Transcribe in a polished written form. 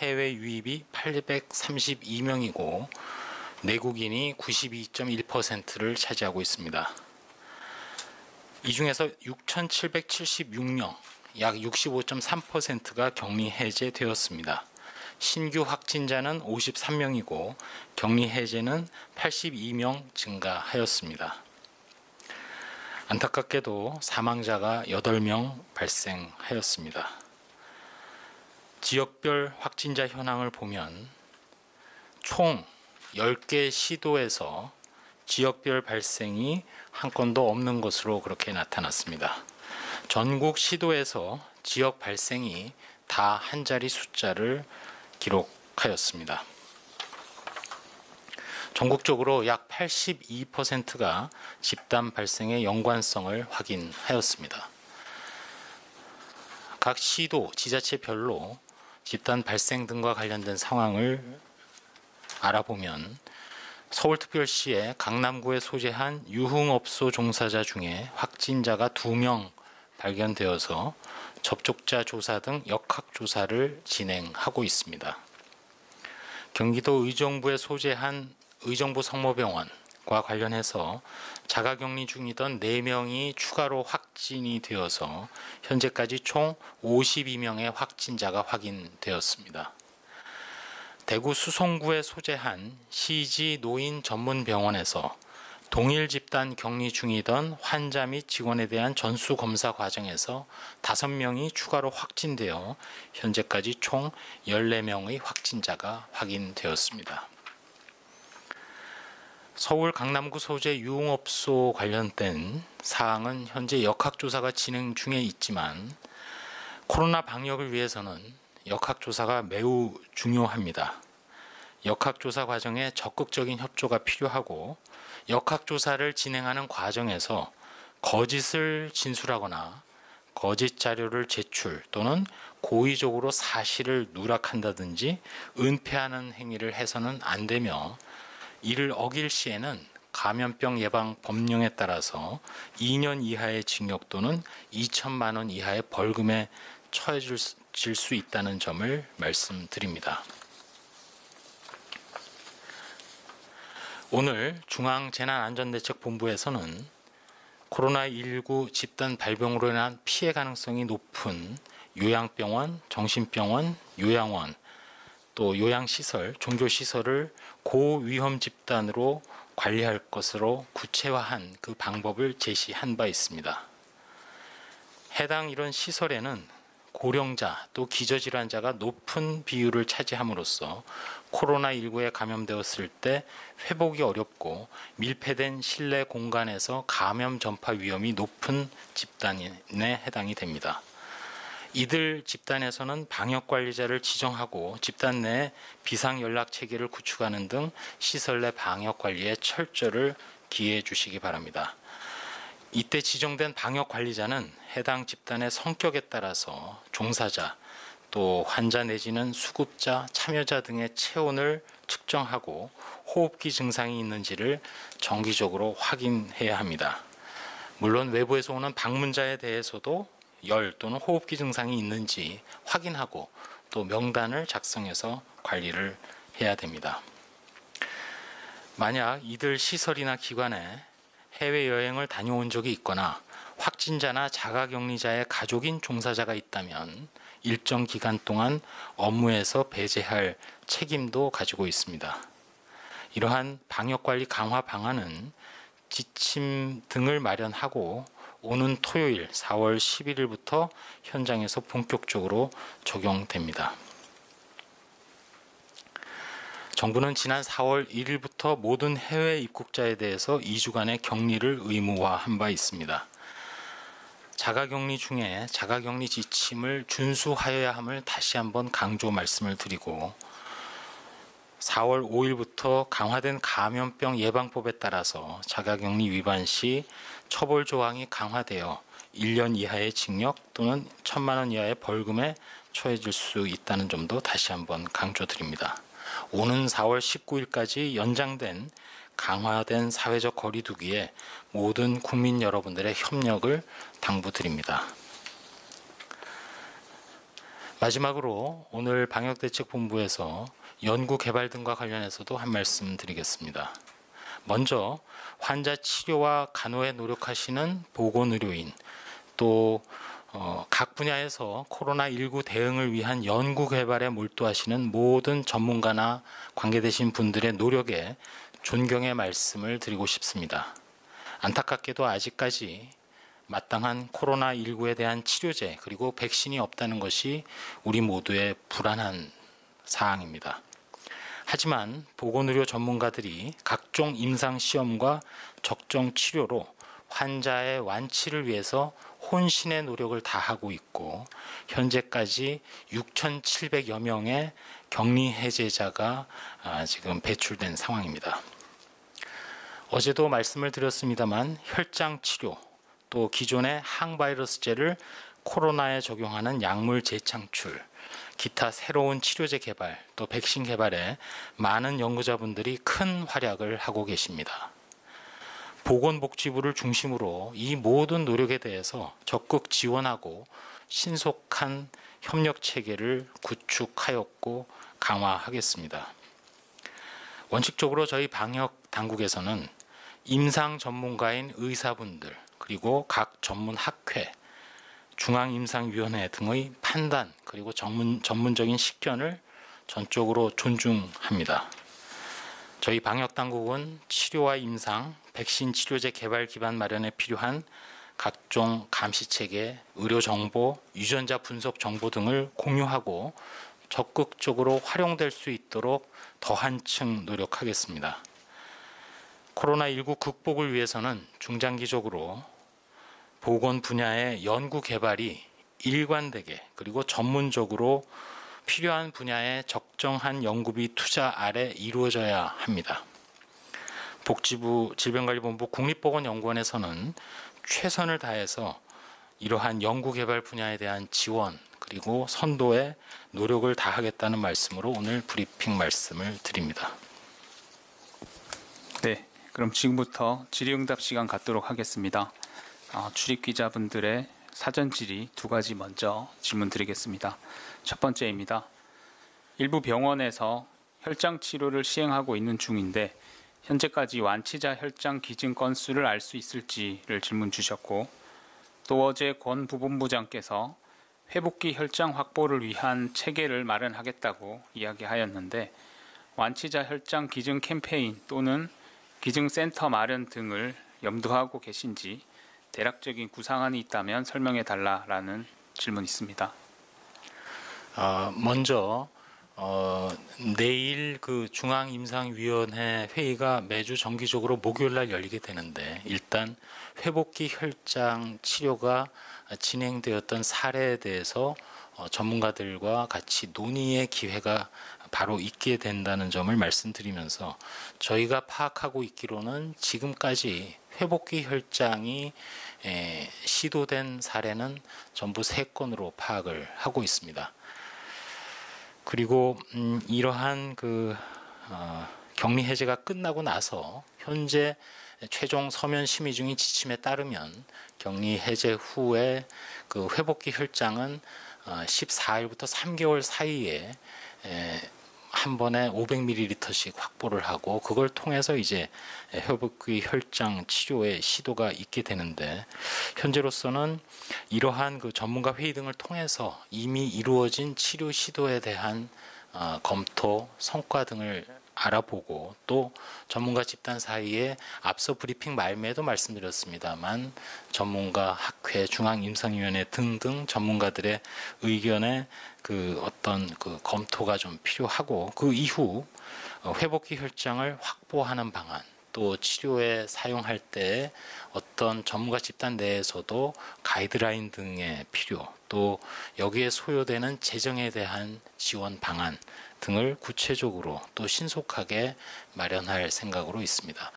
해외 유입이 832명이고 내국인이 92.1%를 차지하고 있습니다. 이 중에서 6,776명, 약 65.3%가 격리 해제되었습니다. 신규 확진자는 53명이고 격리 해제는 82명 증가하였습니다. 안타깝게도 사망자가 8명 발생하였습니다. 지역별 확진자 현황을 보면 총 10개 시도에서 지역별 발생이 한 건도 없는 것으로 그렇게 나타났습니다. 전국 시도에서 지역 발생이 다 한 자리 숫자를 기록하였습니다. 전국적으로 약 82%가 집단 발생의 연관성을 확인하였습니다. 각 시도, 지자체별로 집단 발생 등과 관련된 상황을 알아보면 서울특별시의 강남구에 소재한 유흥업소 종사자 중에 확진자가 2명 발견되어서 접촉자 조사 등 역학조사를 진행하고 있습니다. 경기도 의정부에 소재한 의정부 성모병원과 관련해서 자가격리 중이던 4명이 추가로 확진이 되어서 현재까지 총 52명의 확진자가 확인되었습니다. 대구 수성구에 소재한 CG 노인 전문병원에서 동일 집단 격리 중이던 환자 및 직원에 대한 전수검사 과정에서 5명이 추가로 확진되어 현재까지 총 14명의 확진자가 확인되었습니다. 서울 강남구 소재 유흥업소 관련된 사항은 현재 역학조사가 진행 중에 있지만 코로나 방역을 위해서는 역학조사가 매우 중요합니다. 역학조사 과정에 적극적인 협조가 필요하고 역학조사를 진행하는 과정에서 거짓을 진술하거나 거짓 자료를 제출 또는 고의적으로 사실을 누락한다든지 은폐하는 행위를 해서는 안 되며 이를 어길 시에는 감염병 예방 법령에 따라서 2년 이하의 징역 또는 2천만 원 이하의 벌금에 처해질 수 있다는 점을 말씀드립니다. 오늘 중앙재난안전대책본부에서는 코로나19 집단 발병으로 인한 피해 가능성이 높은 요양병원, 정신병원, 요양원, 또 요양시설, 종교시설을 고위험 집단으로 관리할 것으로 구체화한 그 방법을 제시한 바 있습니다. 해당 이런 시설에는 고령자 또 기저질환자가 높은 비율을 차지함으로써 코로나19에 감염되었을 때 회복이 어렵고 밀폐된 실내 공간에서 감염 전파 위험이 높은 집단에 해당이 됩니다. 이들 집단에서는 방역관리자를 지정하고 집단 내 비상연락체계를 구축하는 등 시설 내 방역관리에 철저를 기해해 주시기 바랍니다. 이때 지정된 방역관리자는 해당 집단의 성격에 따라서 종사자, 또 환자 내지는 수급자, 참여자 등의 체온을 측정하고 호흡기 증상이 있는지를 정기적으로 확인해야 합니다. 물론 외부에서 오는 방문자에 대해서도 열 또는 호흡기 증상이 있는지 확인하고 또 명단을 작성해서 관리를 해야 됩니다. 만약 이들 시설이나 기관에 해외여행을 다녀온 적이 있거나 확진자나 자가격리자의 가족인 종사자가 있다면 일정 기간 동안 업무에서 배제할 책임도 가지고 있습니다. 이러한 방역관리 강화 방안은 지침 등을 마련하고 오는 토요일 4월 11일부터 현장에서 본격적으로 적용됩니다. 정부는 지난 4월 1일부터 모든 해외 입국자에 대해서 2주간의 격리를 의무화한 바 있습니다. 자가격리 중에 자가격리 지침을 준수하여야 함을 다시 한번 강조 말씀을 드리고 4월 5일부터 강화된 감염병 예방법에 따라서 자가격리 위반 시 처벌 조항이 강화되어 1년 이하의 징역 또는 1천만 원 이하의 벌금에 처해질 수 있다는 점도 다시 한번 강조드립니다. 오는 4월 19일까지 연장된 강화된 사회적 거리 두기에 모든 국민 여러분들의 협력을 당부드립니다. 마지막으로 오늘 방역대책본부에서 연구개발 등과 관련해서도 한 말씀 드리겠습니다. 먼저 환자 치료와 간호에 노력하시는 보건의료인, 또 각 분야에서 코로나19 대응을 위한 연구개발에 몰두하시는 모든 전문가나 관계되신 분들의 노력에 존경의 말씀을 드리고 싶습니다. 안타깝게도 아직까지 마땅한 코로나19에 대한 치료제 그리고 백신이 없다는 것이 우리 모두의 불안한 사항입니다. 하지만 보건의료 전문가들이 각종 임상시험과 적정 치료로 환자의 완치를 위해서 혼신의 노력을 다하고 있고 현재까지 6,700여 명의 격리 해제자가 지금 배출된 상황입니다. 어제도 말씀을 드렸습니다만 혈장 치료, 또 기존의 항바이러스제를 코로나에 적용하는 약물 재창출, 기타 새로운 치료제 개발, 또 백신 개발에 많은 연구자분들이 큰 활약을 하고 계십니다. 보건복지부를 중심으로 이 모든 노력에 대해서 적극 지원하고 신속한 협력 체계를 구축하였고 강화하겠습니다. 원칙적으로 저희 방역 당국에서는 임상 전문가인 의사분들, 그리고 각 전문 학회, 중앙임상위원회 등의 판단, 그리고 전문적인 식견을 전적으로 존중합니다. 저희 방역당국은 치료와 임상, 백신 치료제 개발 기반 마련에 필요한 각종 감시체계, 의료정보, 유전자 분석 정보 등을 공유하고 적극적으로 활용될 수 있도록 더 한층 노력하겠습니다. 코로나19 극복을 위해서는 중장기적으로 보건 분야의 연구 개발이 일관되게 그리고 전문적으로 필요한 분야의 적정한 연구비 투자 아래 이루어져야 합니다. 복지부 질병관리본부 국립보건연구원에서는 최선을 다해서 이러한 연구개발 분야에 대한 지원 그리고 선도에 노력을 다하겠다는 말씀으로 오늘 브리핑 말씀을 드립니다. 네, 그럼 지금부터 질의응답 시간 갖도록 하겠습니다. 출입기자분들의 사전 질의 두 가지 먼저 질문 드리겠습니다. 첫 번째입니다. 일부 병원에서 혈장 치료를 시행하고 있는 중인데 현재까지 완치자 혈장 기증 건수를 알 수 있을지를 질문 주셨고, 또 어제 권 부본부장께서 회복기 혈장 확보를 위한 체계를 마련하겠다고 이야기하였는데 완치자 혈장 기증 캠페인 또는 기증센터 마련 등을 염두하고 계신지 대략적인 구상안이 있다면 설명해 달라라는 질문이 있습니다. 먼저 내일 그 중앙임상위원회 회의가 매주 정기적으로 목요일날 열리게 되는데 일단 회복기 혈장 치료가 진행되었던 사례에 대해서 전문가들과 같이 논의의 기회가 바로 있게 된다는 점을 말씀드리면서 저희가 파악하고 있기로는 지금까지 회복기 혈장이 시도된 사례는 전부 3건으로 파악을 하고 있습니다. 그리고 이러한 격리 해제가 끝나고 나서 현재 최종 서면 심의 중인 지침에 따르면 격리 해제 후에 그 회복기 혈장은 14일부터 3개월 사이에 한 번에 500ml씩 확보를 하고 그걸 통해서 이제 회복기 혈장 치료의 시도가 있게 되는데 현재로서는 이러한 그 전문가 회의 등을 통해서 이미 이루어진 치료 시도에 대한 검토, 성과 등을 알아보고 또 전문가 집단 사이에 앞서 브리핑 말미에도 말씀드렸습니다만 전문가 학회, 중앙임상위원회 등등 전문가들의 의견에 그 어떤 그 검토가 좀 필요하고 그 이후 회복기 혈장을 확보하는 방안 또 치료에 사용할 때 어떤 전문가 집단 내에서도 가이드라인 등의 필요 또 여기에 소요되는 재정에 대한 지원 방안 등을 구체적으로 또 신속하게 마련할 생각으로 있습니다.